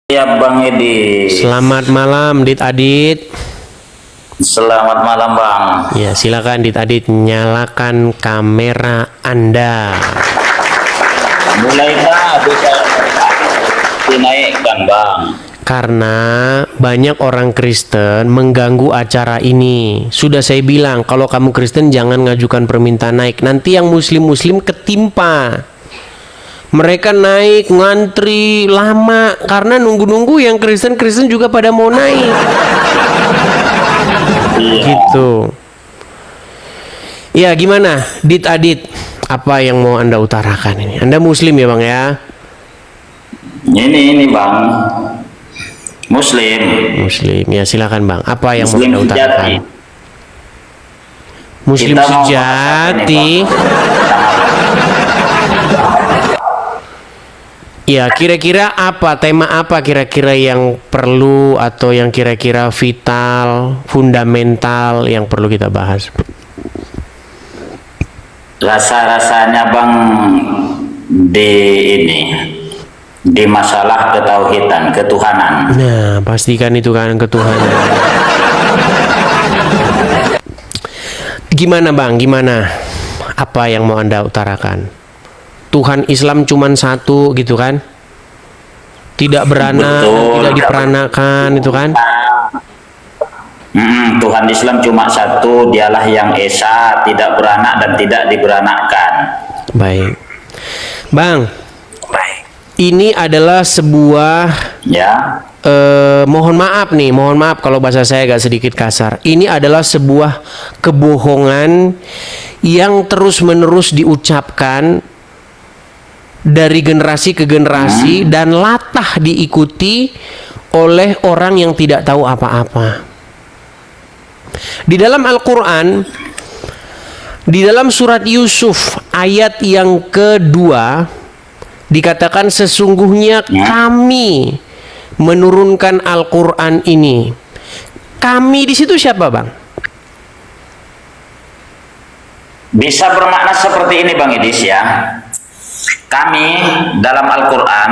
Ya Bang Edi. Selamat malam Dit Adit. Selamat malam Bang. Ya silakan Dit Adit, nyalakan kamera Anda. Mulai bisa dinaikkan Bang. Karena banyak orang Kristen mengganggu acara ini. Sudah saya bilang, kalau kamu Kristen jangan ngajukan permintaan naik. Nanti yang muslim-muslim ketimpa. Mereka naik ngantri lama karena nunggu-nunggu yang Kristen-Kristen juga pada mau naik. Iya. Gitu. Ya gimana Dit Adit? Apa yang mau Anda utarakan ini? Anda muslim ya Bang ya? Ini Bang. Muslim. Muslim. Ya silakan Bang. Apa yang Muslim mau Anda utarakan? sejati. Muslim Kita mau sejati. Ya, kira-kira apa, tema apa kira-kira yang perlu atau yang kira-kira vital, fundamental yang perlu kita bahas? Rasa-rasanya Bang di masalah ketauhidan, ketuhanan. Nah, pastikan itu kan ketuhanan. Gimana Bang, gimana? Apa yang mau Anda utarakan? Tuhan Islam cuman satu gitu kan? Tidak beranak, tidak diperanakan itu kan? Tuhan Islam cuma satu, dialah yang esa, tidak beranak dan tidak diberanakkan. Baik. Bang, ini adalah sebuah Ya. mohon maaf kalau bahasa saya agak sedikit kasar. Ini adalah sebuah kebohongan yang terus-menerus diucapkan dari generasi ke generasi dan latah diikuti oleh orang yang tidak tahu apa-apa. Di dalam Al-Quran, di dalam surat Yusuf ayat yang kedua dikatakan sesungguhnya kami menurunkan Al-Quran ini. Kami di situ siapa Bang? Bisa bermakna seperti ini Bang Idis ya. Kami dalam Al-Quran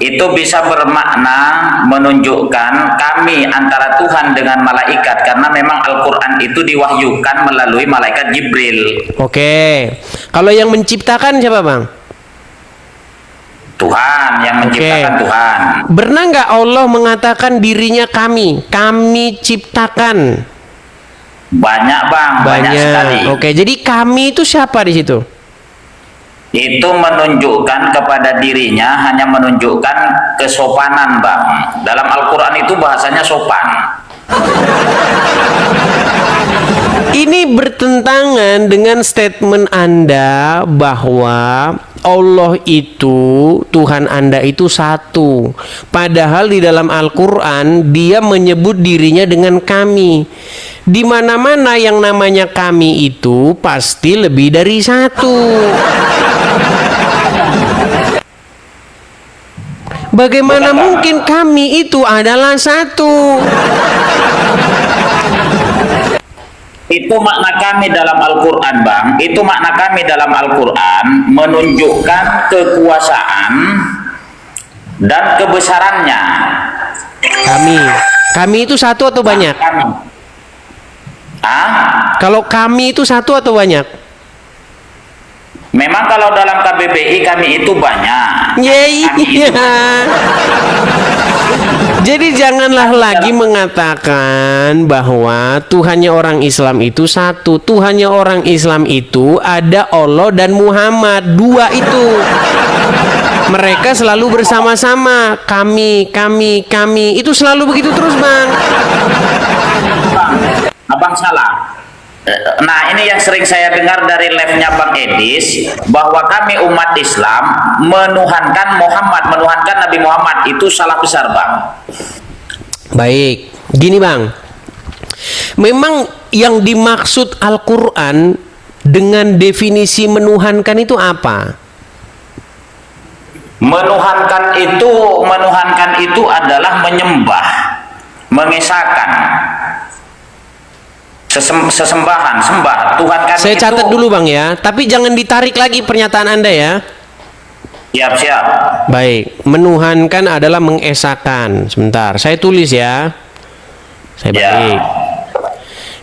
itu bisa bermakna menunjukkan kami antara Tuhan dengan malaikat, karena memang Al-Quran itu diwahyukan melalui malaikat Jibril. Oke. Kalau yang menciptakan siapa Bang? Tuhan yang menciptakan. Tuhan. Pernah nggak Allah mengatakan dirinya kami ciptakan? Banyak Bang, banyak sekali. Oke, jadi kami itu siapa di situ? Itu menunjukkan kepada dirinya, hanya menunjukkan kesopanan Bang. Dalam Al-Quran itu bahasanya sopan. Ini bertentangan dengan statement Anda bahwa Allah itu, Tuhan Anda itu satu. Padahal di dalam Al-Quran dia menyebut dirinya dengan kami. Di mana-mana yang namanya kami itu pasti lebih dari satu. Bagaimana mungkin kami itu adalah satu? Itu makna kami dalam Al-Quran Bang. Itu makna kami dalam Al-Quran menunjukkan kekuasaan dan kebesarannya. Kami itu satu atau banyak? Kalau kami itu satu atau banyak? Memang kalau dalam KBBI kami itu banyak. Iya. Jadi janganlah lagi mengatakan bahwa Tuhannya orang Islam itu satu. Tuhannya orang Islam itu ada Allah dan Muhammad. Dua itu. Mereka selalu bersama-sama. Kami. Itu selalu begitu terus Bang. Abang salah. Nah, ini yang sering saya dengar dari live-nya Bang Edis, bahwa kami umat Islam menuhankan Muhammad, menuhankan Nabi Muhammad. Itu salah besar Bang. Baik, gini Bang. Memang yang dimaksud Al-Quran dengan definisi menuhankan itu apa? Menuhankan itu adalah menyembah, mengesahkan. Sesembahan, sembah Tuhan kami. Saya catat dulu Bang ya, tapi jangan ditarik lagi pernyataan Anda ya. Siap-siap. Baik, menuhankan adalah mengesakan. Sebentar, saya tulis ya. Saya Ya. balik.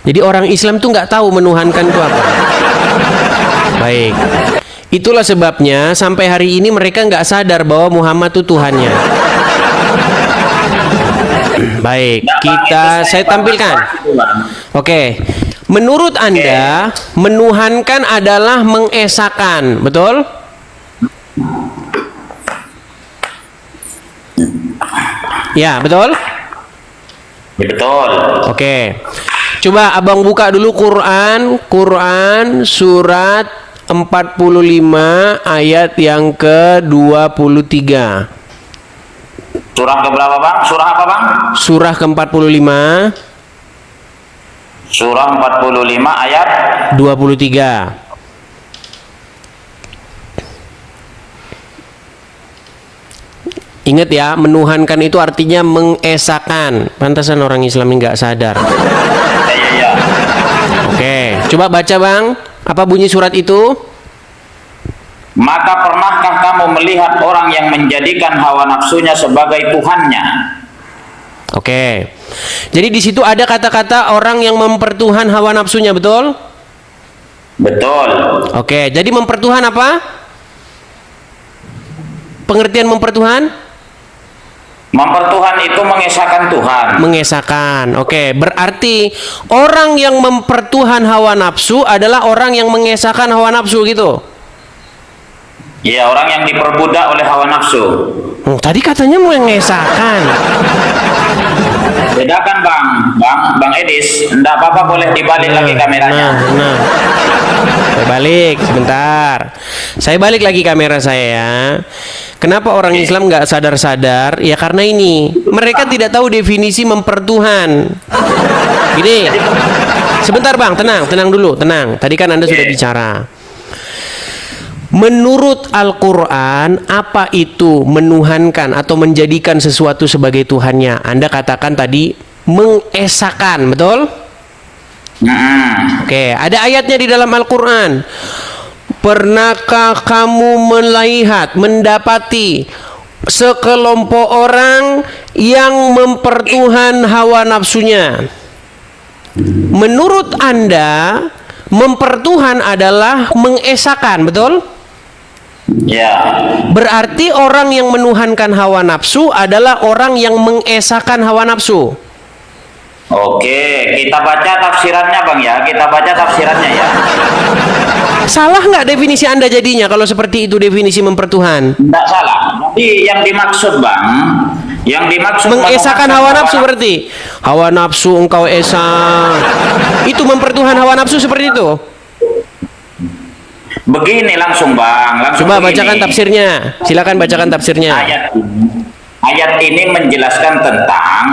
Jadi orang Islam tuh nggak tahu menuhankan itu apa. Baik. Itulah sebabnya sampai hari ini mereka nggak sadar bahwa Muhammad itu Tuhannya. Baik, saya tampilkan. Oke. Menurut Anda, menuhankan adalah mengesakan, betul? Ya, betul? Ya, betul. Oke. Coba Abang buka dulu Quran surat 45 ayat yang ke-23. Surah ke berapa, Bang? Surah apa, Bang? Surah ke-45 Surah 45 ayat 23. Ingat ya, menuhankan itu artinya mengesakan. Pantasan orang Islam nggak sadar. ya. Oke, coba baca Bang. Apa bunyi surat itu? Maka pernahkah kamu melihat orang yang menjadikan hawa nafsunya sebagai Tuhannya? Oke. Jadi di situ ada kata-kata orang yang mempertuhan hawa nafsunya, betul? Betul. Oke, jadi mempertuhan apa? Pengertian mempertuhan? Mempertuhan itu mengesahkan Tuhan. Mengesahkan. Oke, berarti orang yang mempertuhan hawa nafsu adalah orang yang mengesahkan hawa nafsu gitu. Ya, orang yang diperbudak oleh hawa nafsu. Tadi katanya mau mengesahkan. Bedakan Bang Edis. Enggak apa-apa, boleh dibalik lagi kameranya. Saya balik sebentar. Saya balik lagi kamera saya ya. Kenapa orang Islam nggak sadar-sadar? Ya karena ini mereka tidak tahu definisi mempertuhan. Gini, sebentar Bang, tenang dulu, tenang. Tadi kan Anda sudah bicara. Menurut Al-Quran, apa itu menuhankan atau menjadikan sesuatu sebagai Tuhannya? Anda katakan tadi mengesakan, betul? Oke, ada ayatnya di dalam Al-Quran. Pernahkah kamu melihat, mendapati sekelompok orang yang mempertuhan hawa nafsunya? Menurut Anda, mempertuhan adalah mengesakan, betul? Ya. Berarti orang yang menuhankan hawa nafsu adalah orang yang mengesakan hawa nafsu. Oke, kita baca tafsirannya Bang ya. Kita baca tafsirannya ya. Salah nggak definisi Anda jadinya kalau seperti itu definisi mempertuhan? Tidak salah. Jadi yang dimaksud Bang, yang dimaksud Mengesakan hawa nafsu berarti hawa nafsu engkau esa. Itu mempertuhan hawa nafsu seperti itu. Begini langsung Bang, langsung. Coba begini. bacakan tafsirnya. Silakan bacakan tafsirnya. Ayat ini menjelaskan tentang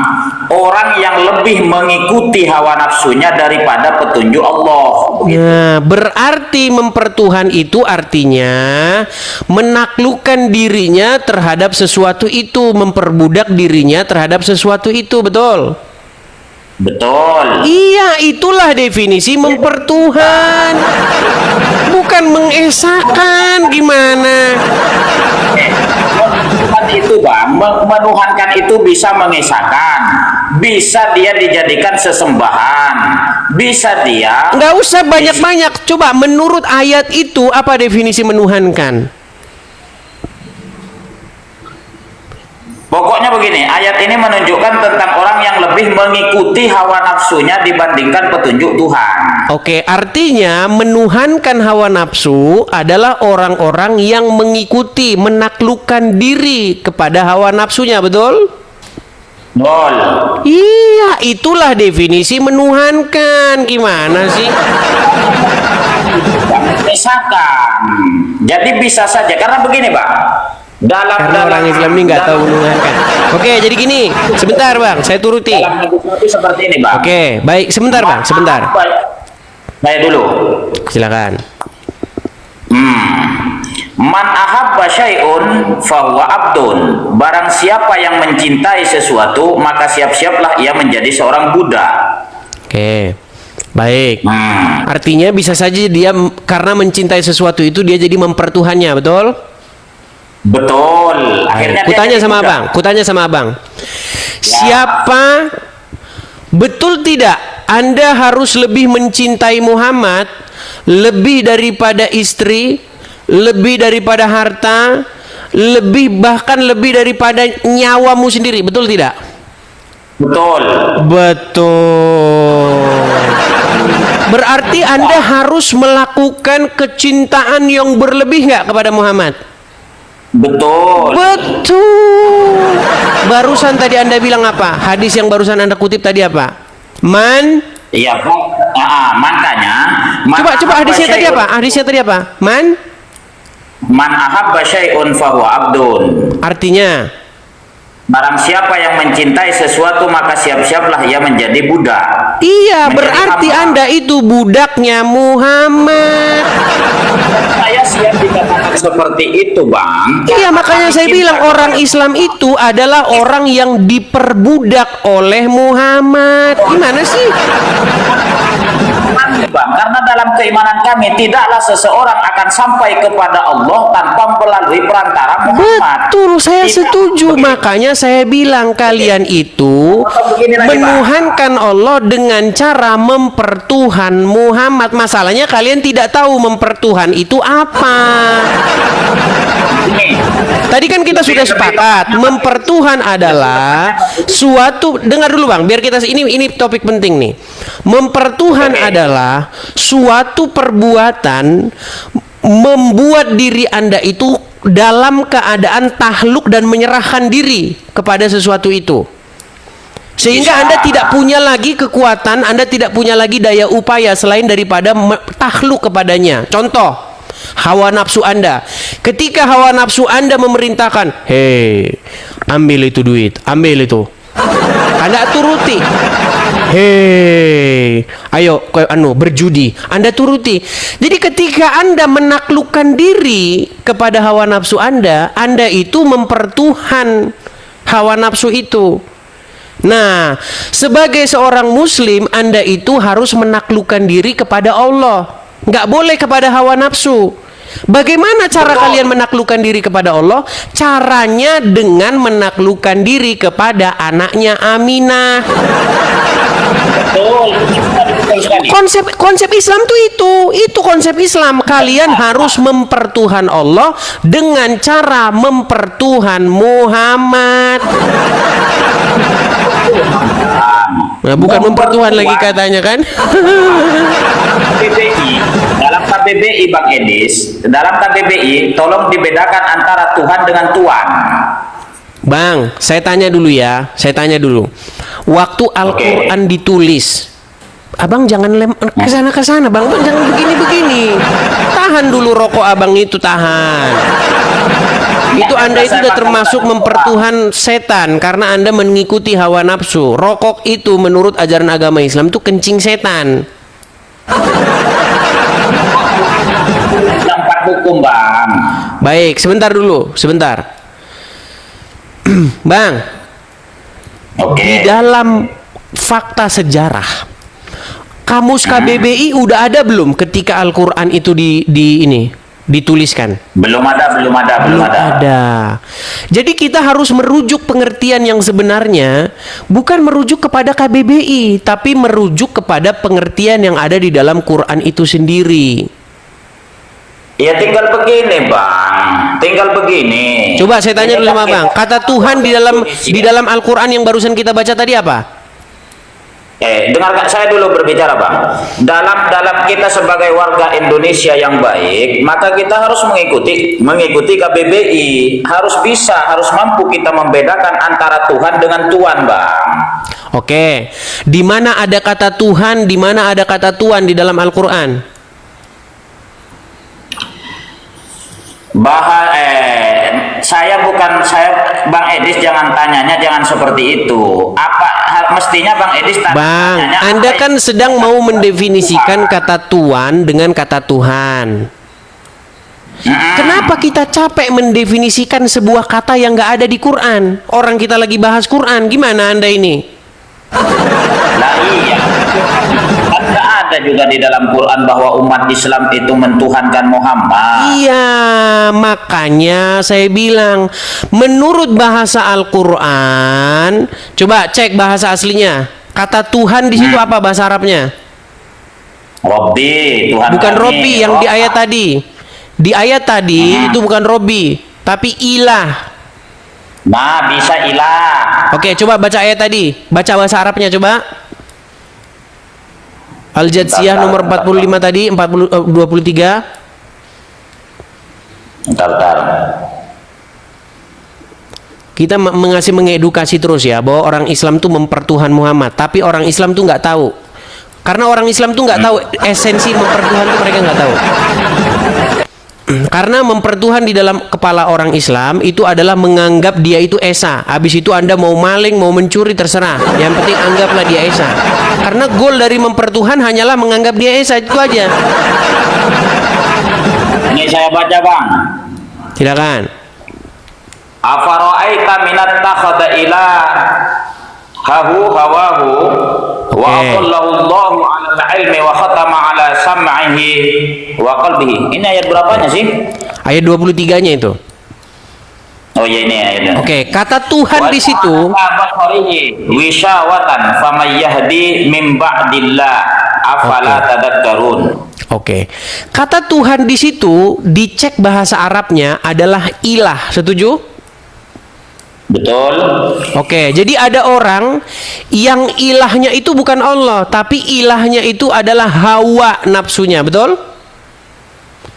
orang yang lebih mengikuti hawa nafsunya daripada petunjuk Allah. Nah, berarti mempertuhan itu artinya menaklukkan dirinya terhadap sesuatu itu, memperbudak dirinya terhadap sesuatu itu, betul? Betul. Iya, itulah definisi mempertuhan. Bukan mengesahkan, gimana? Itu Bang, menuhankan itu bisa mengesahkan, bisa dia dijadikan sesembahan, bisa dia. Nggak usah banyak-banyak. Coba menurut ayat itu apa definisi menuhankan? Pokoknya begini, ayat ini menunjukkan tentang orang yang lebih mengikuti hawa nafsunya dibandingkan petunjuk Tuhan. Oke, artinya menuhankan hawa nafsu adalah orang-orang yang mengikuti, menaklukkan diri kepada hawa nafsunya, betul? Betul. Iya, itulah definisi menuhankan. Gimana sih? Misalkan, jadi bisa saja karena begini Pak. Karena orang Islam ini nggak tahu menuhankan. Oke, jadi gini, sebentar Bang, saya turuti. Dalam hadis seperti ini Bang. Oke, baik, sebentar Bang, sebentar. Saya dulu. Silakan. Man ahabba syai'un fahuwa abdun. Barang siapa yang mencintai sesuatu, maka siap-siaplah ia menjadi seorang budak. Oke. Baik. Artinya bisa saja dia karena mencintai sesuatu itu dia jadi mempertuhannya, betul? Betul. Akhirnya dia Kutanya jadi sama budak. abang, kutanya sama abang. Siapa, betul tidak Anda harus lebih mencintai Muhammad lebih daripada istri, lebih daripada harta, bahkan lebih daripada nyawamu sendiri, betul tidak? Betul. Betul. Berarti Anda harus melakukan kecintaan yang berlebih nggak kepada Muhammad? Betul. Betul. Barusan tadi Anda bilang apa? Hadis yang barusan Anda kutip tadi apa? Iya, Pak. Makanya Coba hadisnya tadi apa? Hadisnya tadi apa? Man ahabba syai'un fahuwa abdun. Artinya, Barang siapa yang mencintai sesuatu maka siap-siaplah ia menjadi budak. iya, Menjadi berarti hamba. Anda itu budaknya Muhammad. Saya siap dikatakan seperti itu, Bang. Iya, Karena makanya kami saya cinta bilang orang kepada Islam itu adalah orang yang diperbudak oleh Muhammad. Gimana sih? kami, Bang. Karena dalam keimanan kami tidaklah seseorang akan sampai kepada Allah tanpa melalui perantara Muhammad. Betul, saya Tidak setuju. begitu. Makanya saya bilang kalian itu Begini lagi, Pak. menuhankan Allah dengan cara mempertuhan Muhammad. Masalahnya kalian tidak tahu mempertuhan itu apa. Ini. Tadi kan kita sudah sepakat mempertuhan adalah suatu, dengar dulu Bang, biar kita ini topik penting nih. Mempertuhan adalah suatu perbuatan membuat diri Anda itu dalam keadaan tahluk dan menyerahkan diri kepada sesuatu itu. Sehingga Anda tidak punya lagi kekuatan, Anda tidak punya lagi daya upaya selain daripada tahluk kepadanya. Contoh, hawa nafsu Anda. Ketika hawa nafsu Anda memerintahkan, hei, ambil itu duit, ambil itu. Anda turuti. Hei, ayo berjudi. Anda turuti. Jadi ketika Anda menaklukkan diri kepada hawa nafsu Anda itu mempertuhan hawa nafsu itu. Nah, sebagai seorang muslim, Anda itu harus menaklukkan diri kepada Allah. Nggak boleh kepada hawa nafsu. Bagaimana cara kalian menaklukkan diri kepada Allah? Caranya dengan menaklukkan diri kepada anaknya Aminah. Betul. Betul sekali. Konsep Islam tuh itu konsep Islam. Kalian harus mempertuhan Allah dengan cara mempertuhan Muhammad. Nah, bukan mempertuhan lagi katanya kan? KBBI, dalam KBBI Bang Edis, dalam KBBI tolong dibedakan antara Tuhan dengan Tuan. Bang, saya tanya dulu ya. Saya tanya dulu. Waktu Al-Quran ditulis, Abang jangan ke sana, Bang. Bang jangan begini. Tahan dulu rokok Abang itu, tahan. Itu Anda itu sudah termasuk mempertuhan setan karena Anda mengikuti hawa nafsu. Rokok itu menurut ajaran agama Islam itu kencing setan. Tempat hukum, Bang. Baik, sebentar dulu, sebentar. Bang, Oke. di dalam fakta sejarah, kamus KBBI udah ada belum ketika Al-Quran itu dituliskan? Belum ada. Jadi kita harus merujuk pengertian yang sebenarnya, bukan merujuk kepada KBBI, tapi merujuk kepada pengertian yang ada di dalam Quran itu sendiri. Ya tinggal begini, Bang. Tinggal begini. Coba saya tanya dulu sama Bang, kata Tuhan di dalam Al-Quran yang barusan kita baca tadi apa? Dengarkan saya dulu berbicara, Bang. Dalam kita sebagai warga Indonesia yang baik, maka kita harus mengikuti KBBI. Harus mampu kita membedakan antara Tuhan dengan Tuan, Bang. Oke, di mana ada kata Tuhan, di mana ada kata Tuan di dalam Al-Quran? Saya Bang Edis, jangan tanyanya jangan seperti itu. Mestinya Bang Edis Bang, tanyanya Anda apa kan sedang mau mendefinisikan kata Tuhan dengan kata Tuhan. Kenapa kita capek mendefinisikan sebuah kata yang nggak ada di Quran? Orang kita lagi bahas Quran, gimana Anda ini? Lah iya. Kan nggak ada ada juga di dalam Quran bahwa umat Islam itu mentuhankan Muhammad. Iya, makanya saya bilang menurut bahasa Al-Qur'an, coba cek bahasa aslinya. Kata Tuhan di situ apa bahasa Arabnya? Robbi, Tuhan Bukan kami. Robbi yang di ayat tadi. Di ayat tadi itu bukan Robbi, tapi ilah. Nah, bisa ilah. Oke, coba baca ayat tadi. Baca bahasa Arabnya coba. Al-Jadsiyah nomor 45 tadi, 23. Bentar. Kita mengedukasi terus ya bahwa orang Islam tuh mempertuhan Muhammad, tapi orang Islam tuh nggak tahu. Karena orang Islam tuh nggak tahu esensi mempertuhan tuh, mereka nggak tahu. Karena mempertuhan di dalam kepala orang Islam itu adalah menganggap dia itu esa. Habis itu Anda mau maling, mau mencuri, terserah. Yang penting anggaplah dia esa. Karena goal dari mempertuhan hanyalah menganggap dia esa, itu aja. Ini saya baca, Bang. Silakan. Afara'aita minat takhada ilahahu hawahu wa adallahu Allahu 'ala al-'ilmi wa khatama 'ala sam'ihi wa qalbihi. Ini ayat berapanya sih? Ayat 23-nya itu. Oh ya, ini ayatnya. Oke, kata Tuhan di situ. Wisyawatan faman yahdi min ba'dillah afala tadakkarun. Oke. Kata Tuhan di situ dicek bahasa Arabnya adalah ilah. Setuju? Betul. Oke, jadi ada orang yang ilahnya itu bukan Allah, tapi ilahnya itu adalah hawa nafsunya, betul?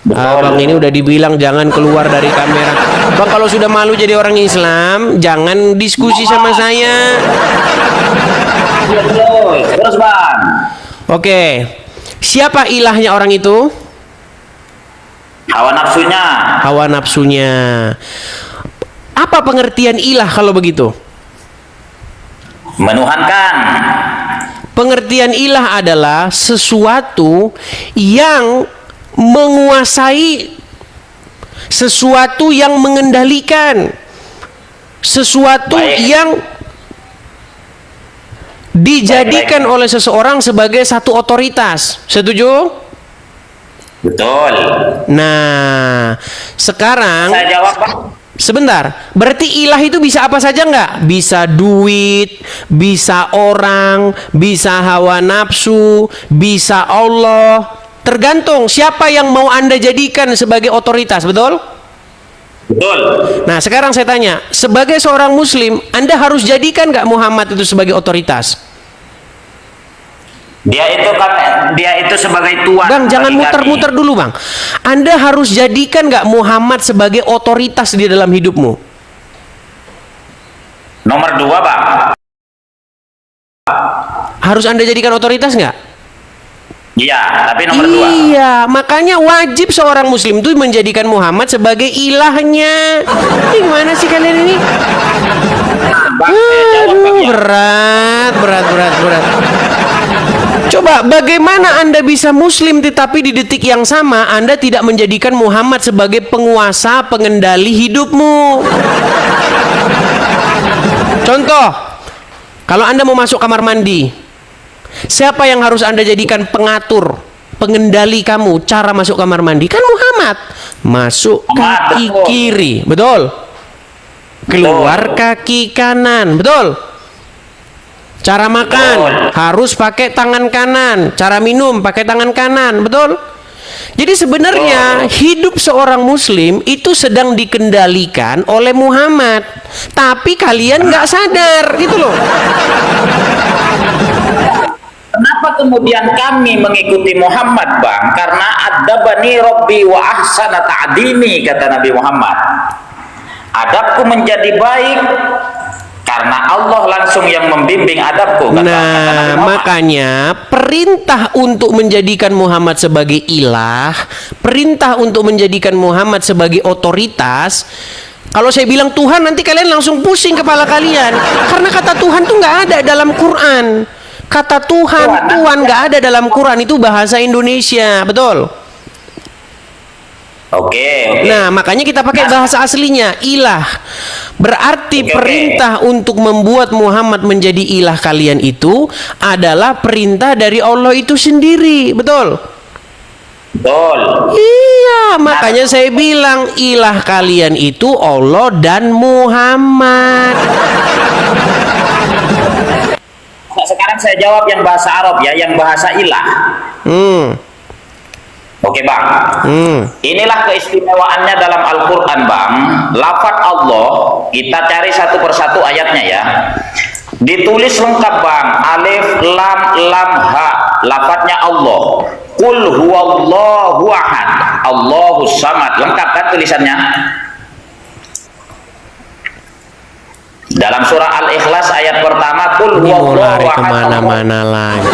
Bang, ini udah dibilang jangan keluar dari kamera. Bang, kalau sudah malu jadi orang Islam, jangan diskusi sama saya. Terus, Bang. Oke. Siapa ilahnya orang itu? Hawa nafsunya. Hawa nafsunya. Apa pengertian ilah kalau begitu? Menuhankan. Pengertian ilah adalah sesuatu yang menguasai, sesuatu yang mengendalikan, sesuatu yang dijadikan oleh seseorang sebagai satu otoritas. Setuju? Betul. Nah, sekarang saya jawab, Bang. sebentar, berarti ilah itu bisa apa saja nggak? Bisa duit, bisa orang, bisa hawa nafsu, bisa Allah. Tergantung siapa yang mau Anda jadikan sebagai otoritas, betul? Betul. Nah, sekarang saya tanya, sebagai seorang Muslim, Anda harus jadikan nggak Muhammad itu sebagai otoritas? Dia itu sebagai tuan. Bang, jangan bagi muter-muter kami. dulu, Bang. Anda harus jadikan nggak Muhammad sebagai otoritas di dalam hidupmu? Nomor 2, Bang. Harus Anda jadikan otoritas nggak? Iya, tapi nomor 2. Iya, makanya wajib seorang Muslim itu menjadikan Muhammad sebagai ilahnya. Ini gimana sih kalian ini? Bang, saya jawab, Bang, Aduh, ya. berat. Coba bagaimana Anda bisa Muslim tetapi di detik yang sama Anda tidak menjadikan Muhammad sebagai penguasa, pengendali hidupmu? Contoh, kalau Anda mau masuk kamar mandi, siapa yang harus Anda jadikan pengatur, pengendali kamu cara masuk kamar mandi? Kan Muhammad. Masuk kaki betul. kiri, betul? Keluar kaki kanan, betul? Cara makan harus pakai tangan kanan, cara minum pakai tangan kanan, betul? Jadi sebenarnya hidup seorang Muslim itu sedang dikendalikan oleh Muhammad, tapi kalian nggak sadar, gitu loh. Kenapa kemudian kami mengikuti Muhammad, Bang? Karena adabani Rabbi wa ahsana ta'dimi, kata Nabi Muhammad. Adabku menjadi baik karena Allah langsung yang membimbing adabku, kata Nah, Nabi Muhammad. makanya perintah untuk menjadikan Muhammad sebagai ilah, perintah untuk menjadikan Muhammad sebagai otoritas. Kalau saya bilang Tuhan, nanti kalian langsung pusing kepala kalian, karena kata Tuhan tuh nggak ada dalam Quran. Kata Tuhan nggak ada dalam Quran, itu bahasa Indonesia, betul? Oke, oke. Nah, makanya kita pakai bahasa aslinya, ilah. Berarti Oke, oke. perintah untuk membuat Muhammad menjadi ilah kalian itu adalah perintah dari Allah itu sendiri. Betul? Betul. Iya, makanya saya bilang ilah kalian itu Allah dan Muhammad. Sekarang saya jawab yang bahasa Arab ya, yang bahasa ilah. Oke bang, inilah keistimewaannya dalam Al-Quran bang. Lafaz Allah, kita cari satu persatu ayatnya ya. Ditulis lengkap bang, alif, lam, lam, ha. Lafaznya Allah. Qul huwallahu ahad, Allahus samad. Lengkap kan tulisannya? Dalam surah Al-Ikhlas ayat pertama, Qul Ini mau huwallahu lari ahad. kemana-mana lagi.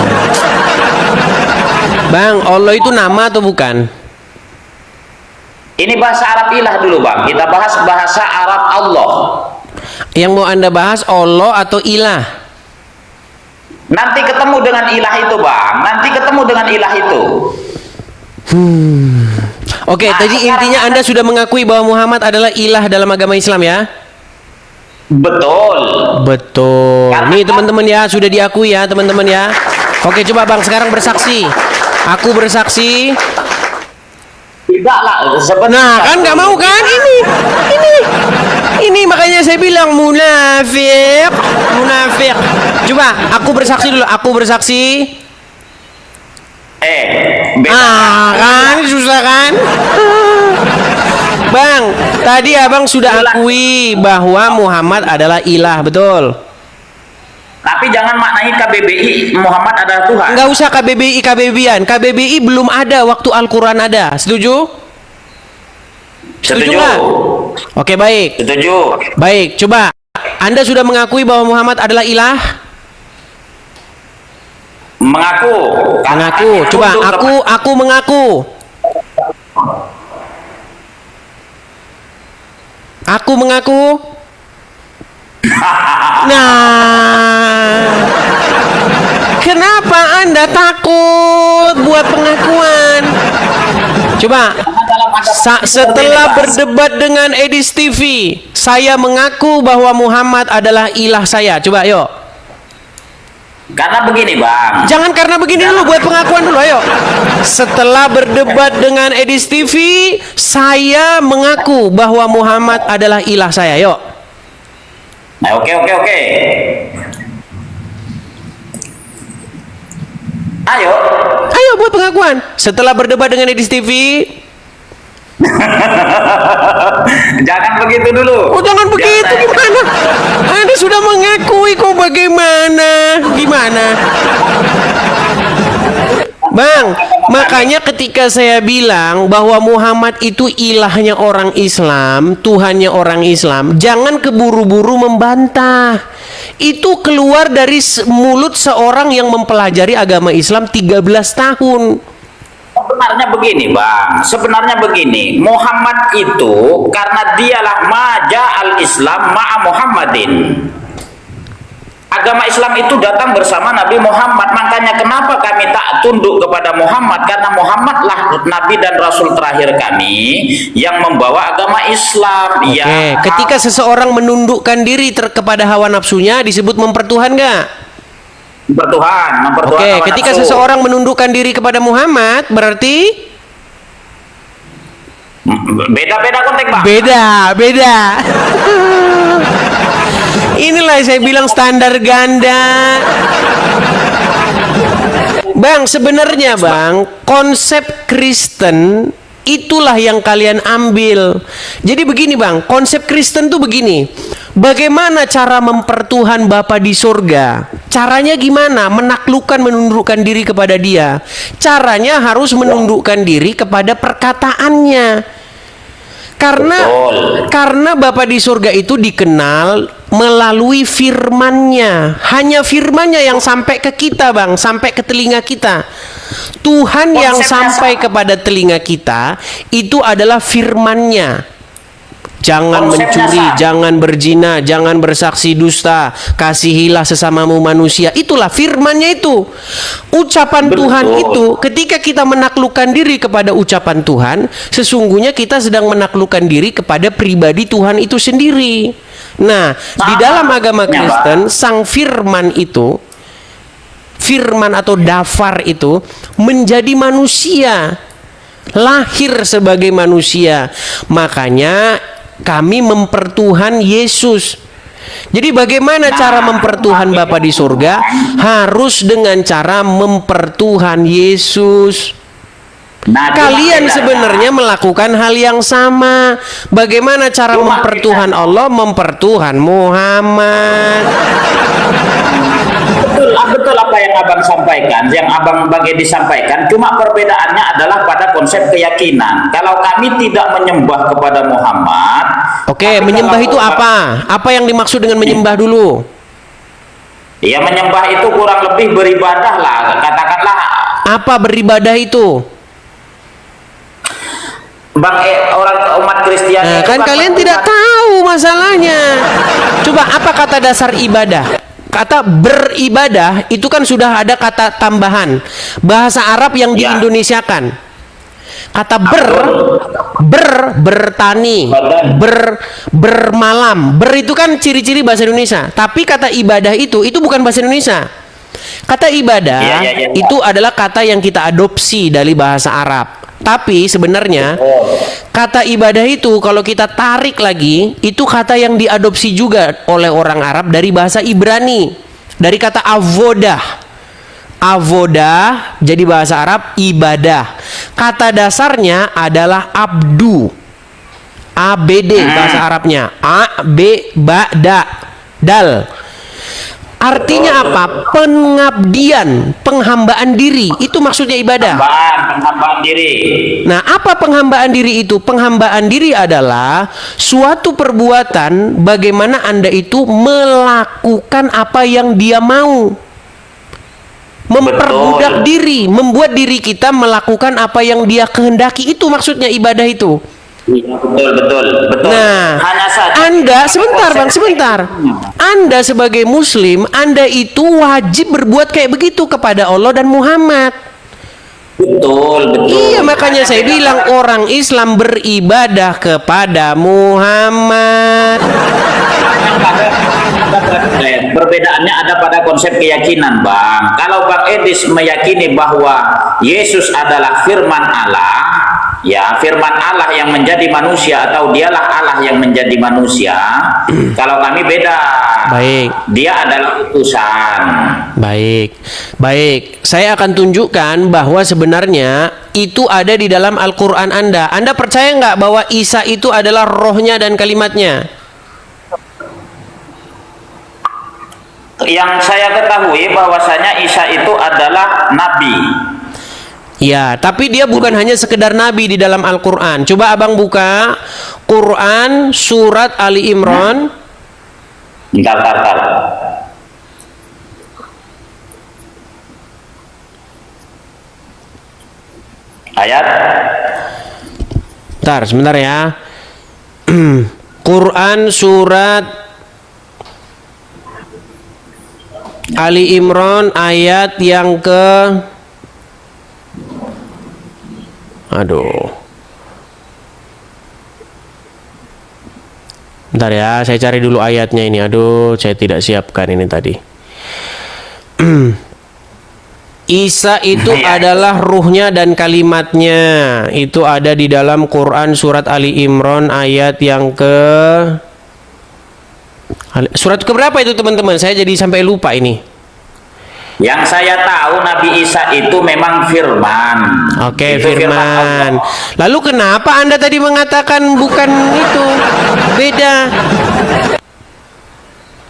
Bang, Allah itu nama atau bukan? Ini bahasa Arab ilah dulu bang. Kita bahas bahasa Arab Allah. Yang mau Anda bahas Allah atau ilah? Nanti ketemu dengan ilah itu bang. Nanti ketemu dengan ilah itu. Oke, Nah, tadi sekarang intinya Anda sudah mengakui bahwa Muhammad adalah ilah dalam agama Islam ya? Betul. Betul. Karena- Nih teman-teman ya, sudah diakui ya teman-teman ya. Oke, coba bang sekarang bersaksi. Aku bersaksi. Tidaklah. Nah, kan nggak mau kan? Ini makanya saya bilang munafik, munafik. Coba, aku bersaksi dulu. Aku bersaksi. Kan susah kan? Bang, tadi abang sudah akui bahwa Muhammad adalah ilah, betul? Tapi jangan maknai KBBI Muhammad adalah Tuhan. Nggak usah KBBI KBBI-an. KBBI belum ada waktu Al-Quran ada. Setuju? Setuju. nggak? Oke, baik. Setuju. Baik, coba. Anda sudah mengakui bahwa Muhammad adalah ilah? Mengaku. Mengaku. Coba, aku mengaku. Aku mengaku. Nah, kenapa Anda takut buat pengakuan? Coba, setelah berdebat dengan Edis TV, saya mengaku bahwa Muhammad adalah ilah saya. Coba, yuk. Karena begini bang. Jangan karena begini dulu, buat pengakuan dulu, ayo. Setelah berdebat dengan Edis TV, saya mengaku bahwa Muhammad adalah ilah saya, yuk. Nah, oke. Ayo. Ayo buat pengakuan. Setelah berdebat dengan Edis TV. Jangan begitu dulu. Oh, jangan begitu, gimana? Anda sudah mengakui kok, bagaimana? Gimana? Bang, makanya ketika saya bilang bahwa Muhammad itu ilahnya orang Islam, Tuhannya orang Islam, jangan keburu-buru membantah. Itu keluar dari mulut seorang yang mempelajari agama Islam 13 tahun. Sebenarnya begini bang, sebenarnya begini, Muhammad itu karena dialah maja al-Islam ma'a Muhammadin. Agama Islam itu datang bersama Nabi Muhammad, makanya kenapa kami tak tunduk kepada Muhammad, karena Muhammadlah Nabi dan Rasul terakhir kami yang membawa agama Islam. Oke, Ya, ketika seseorang menundukkan diri kepada hawa nafsunya disebut mempertuhan nggak? mempertuhan Oke, hawa ketika nafsu. seseorang menundukkan diri kepada Muhammad berarti Beda-beda konteks bang. beda. Inilah saya bilang standar ganda. Bang, sebenarnya bang, konsep Kristen itulah yang kalian ambil. Jadi begini bang, konsep Kristen tuh begini. Bagaimana cara mempertuhan Bapa di surga? Caranya gimana? Menaklukkan, menundukkan diri kepada Dia. Caranya harus menundukkan diri kepada perkataannya. Karena Bapa di surga itu dikenal melalui firman-Nya. Hanya firman-Nya yang sampai ke kita, Bang, sampai ke telinga kita. Tuhan yang sampai kepada telinga kita itu adalah firman-Nya. Jangan Konsepnya mencuri, sama. jangan berzina, jangan bersaksi dusta, kasihilah sesamamu manusia. Itulah firman-Nya itu. Ucapan Betul. Tuhan itu, ketika kita menaklukkan diri kepada ucapan Tuhan, sesungguhnya kita sedang menaklukkan diri kepada pribadi Tuhan itu sendiri. Nah, di dalam agama Kristen, sang firman itu, firman atau dafar itu menjadi manusia, lahir sebagai manusia. Makanya kami mempertuhan Yesus. Jadi bagaimana cara mempertuhan Bapa di surga? Harus dengan cara mempertuhan Yesus. Nah, cuma Kalian bedanya- sebenarnya melakukan hal yang sama. Bagaimana cara Cuma mempertuhan Allah? Mempertuhan Muhammad. betul apa yang abang sampaikan, yang abang bagi disampaikan. Cuma perbedaannya adalah pada konsep keyakinan. Kalau kami tidak menyembah kepada Muhammad. Oke, tapi menyembah kalau itu apa? Apa yang dimaksud dengan menyembah dulu? Ya, menyembah itu kurang lebih beribadah lah, katakanlah. Apa beribadah itu? Bang, orang umat Kristiani Nah, itu kan kalian tidak tahu masalahnya. Coba apa kata dasar ibadah? Kata beribadah itu kan sudah ada kata tambahan bahasa Arab yang Ya. diindonesiakan. Kata bertani, bermalam. Ber itu kan ciri-ciri bahasa Indonesia. Tapi kata ibadah itu bukan bahasa Indonesia. Kata ibadah Ya. itu adalah kata yang kita adopsi dari bahasa Arab. Tapi sebenarnya kata ibadah itu kalau kita tarik lagi, itu kata yang diadopsi juga oleh orang Arab dari bahasa Ibrani, dari kata avodah. Avodah jadi bahasa Arab ibadah. Kata dasarnya adalah abdu. ABD bahasa Arabnya. A B ba da dal. Artinya apa? Pengabdian, penghambaan diri. Itu maksudnya ibadah. penghambaan diri. Nah, apa penghambaan diri itu? Penghambaan diri adalah suatu perbuatan bagaimana Anda itu melakukan apa yang dia mau. Memperbudak diri, membuat diri kita melakukan apa yang dia kehendaki. Itu maksudnya ibadah itu. Iya, betul. Nah, Hanya saja Anda sebentar. Anda sebagai Muslim, Anda itu wajib berbuat kayak begitu kepada Allah dan Muhammad. Betul. Iya, makanya saya bilang orang Islam beribadah kepada Muhammad. Perbedaannya ada pada konsep keyakinan, Bang. Kalau Bang Edis meyakini bahwa Yesus adalah firman Allah, ya, firman Allah yang menjadi manusia, atau dialah Allah yang menjadi manusia. Kalau kami beda. Baik. Dia adalah utusan. Baik. Saya akan tunjukkan bahwa sebenarnya itu ada di dalam Al-Quran Anda. Anda percaya nggak bahwa Isa itu adalah rohnya dan kalimatnya? Yang saya ketahui bahwasanya Isa itu adalah nabi. Ya, tapi dia bukan hanya sekedar nabi di dalam Al-Quran. Coba abang buka Quran surat Ali Imran. Bentar. Ayat. Bentar, sebentar ya. Quran surat Ali Imran ayat yang ke Bentar ya, saya cari dulu ayatnya ini. Saya tidak siapkan ini tadi. Isa itu adalah ruhnya dan kalimatnya. Itu ada di dalam Quran surat Ali Imran ayat yang ke surat keberapa itu teman-teman? Saya jadi sampai lupa ini. Yang saya tahu Nabi Isa itu memang firman. Oke, Itu firman. Allah. Lalu kenapa Anda tadi mengatakan bukan itu? Beda.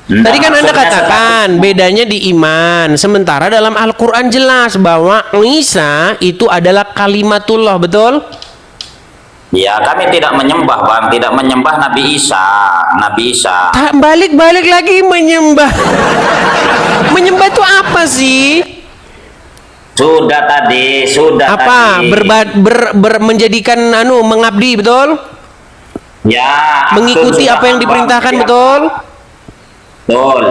Tadi kan Anda katakan bedanya di iman. Sementara dalam Al-Quran jelas bahwa Isa itu adalah kalimatullah, betul? Ya, kami tidak menyembah, Bang, tidak menyembah Nabi Isa. Balik-balik lagi menyembah. Menyembah itu apa sih? Sudah tadi. Menjadikan mengabdi, betul? Ya, Mengikuti sudah apa yang hafal. diperintahkan, Ya. betul? Betul.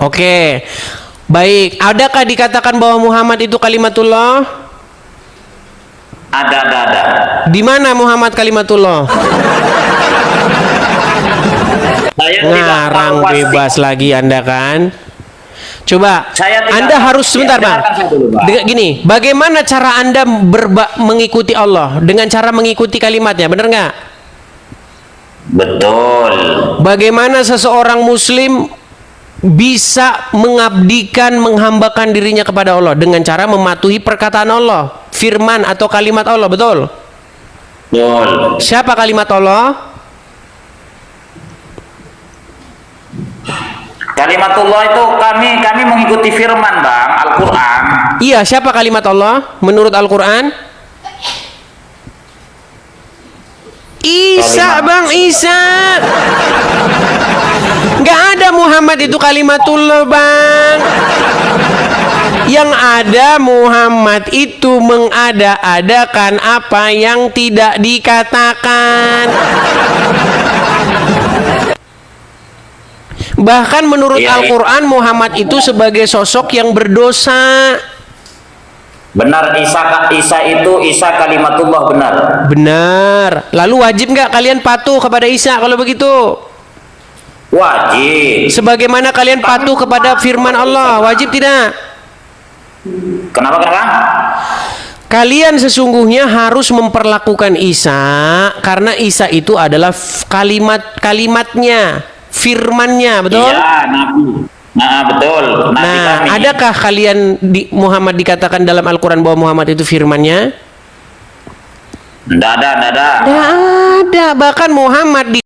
Oke. Baik, adakah dikatakan bahwa Muhammad itu kalimatullah? Ada. Di mana Muhammad kalimatullah? Saya tidak Ngarang tahu pasti. bebas lagi Anda kan? Coba, Saya tidak Anda tahu. harus sebentar, Ya, Bang. dengarkan saya dulu, Pak. Gini, bagaimana cara Anda mengikuti Allah? Dengan cara mengikuti kalimatnya, benar nggak? Betul. Bagaimana seseorang muslim bisa mengabdikan, menghambakan dirinya kepada Allah dengan cara mematuhi perkataan Allah, firman atau kalimat Allah, betul? Betul. Siapa kalimat Allah? Kalimatullah itu kami mengikuti firman, Bang, Al-Qur'an. Iya, siapa kalimat Allah menurut Al-Quran? Isa, Bang, Isa. Nggak ada Muhammad itu kalimatullah, Bang. Yang ada Muhammad itu mengada-adakan apa yang tidak dikatakan. Bahkan menurut Iya, iya. Al-Quran Muhammad itu sebagai sosok yang berdosa. Benar, Isa kalimatullah, benar. Benar. Lalu wajib nggak kalian patuh kepada Isa kalau begitu? Wajib. Sebagaimana kalian patuh kepada firman Allah, wajib tidak? Kenapa? Kalian sesungguhnya harus memperlakukan Isa karena Isa itu adalah kalimatnya, firmannya, betul? Iya, Nabi. Nah, betul. Nabi Nah, kami. adakah kalian Muhammad dikatakan dalam Al-Quran bahwa Muhammad itu firmannya? Nggak ada. Tidak ada. Bahkan Muhammad